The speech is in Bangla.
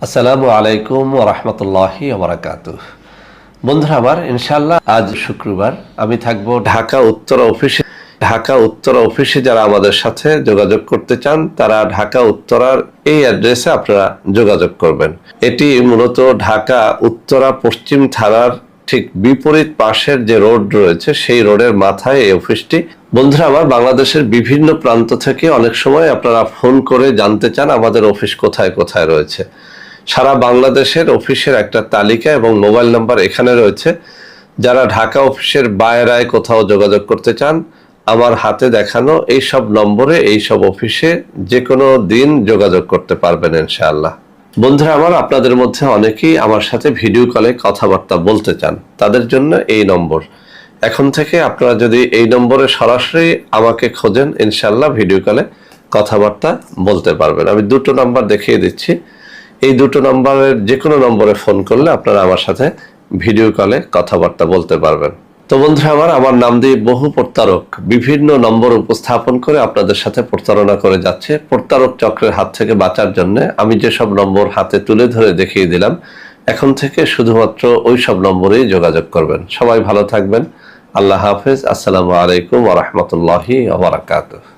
আসসালামু আলাইকুম ওয়া রাহমাতুল্লাহি ওয়া বারাকাতুহু। বন্ধুরা আমার, ইনশাআল্লাহ আজ শুক্রবার আমি থাকবো ঢাকা উত্তরা অফিসে। যারা আমাদের সাথে যোগাযোগ করতে চান তারা ঢাকা উত্তরার এই অ্যাড্রেসে আপনারা যোগাযোগ করবেন। এটি মূলত ঢাকা উত্তরা পশ্চিম থানার ঠিক বিপরীত পাশের যে রোড রয়েছে সেই রোডের মাথায় এই অফিসটি। বন্ধুরা আমার, বাংলাদেশের বিভিন্ন প্রান্ত থেকে অনেক সময় আপনারা ফোন করে জানতে চান আমাদের অফিস কোথায় কোথায় রয়েছে। সারা বাংলাদেশের অফিসের একটা তালিকা এবং মোবাইল নাম্বার এখানে রয়েছে। যারা ঢাকা অফিসের বাইরে কোথাও যোগাযোগ করতে চান, আমার হাতে দেখানো এই সব নম্বরে এই সব অফিসে যে কোনো দিন যোগাযোগ করতে পারবেন ইনশাআল্লাহ। বন্ধুরা আমার, আপনাদের মধ্যে অনেকেই আমার সাথে ভিডিও কলে কথাবার্তা বলতে চান, তাদের জন্য এই নম্বর। এখন থেকে আপনারা যদি এই নম্বরে সরাসরি আমাকে খোঁজেন, ইনশাআল্লাহ ভিডিও কলে কথাবার্তা বলতে পারবেন। আমি দুটো নাম্বার দেখিয়ে দিচ্ছি। এই দুটো নম্বরের যে কোনো নম্বরে ফোন করলে আপনারা আমার সাথে ভিডিও কলে কথাবার্তা বলতে পারবেন। তো বন্ধুরা আমার নাম দিয়ে বহু প্রতারক বিভিন্ন নম্বর উপস্থাপন করে আপনাদের সাথে প্রতারণা করে যাচ্ছে। প্রতারক চক্রের হাত থেকে বাঁচার জন্য আমি যেসব নম্বর হাতে তুলে ধরে দেখিয়ে দিলাম, এখন থেকে শুধুমাত্র ওই সব নম্বরেই যোগাযোগ করবেন। সবাই ভালো থাকবেন। আল্লাহ হাফেজ। আসসালামু আলাইকুম ওয়া রাহমাতুল্লাহি ওয়া বারাকাতুহু।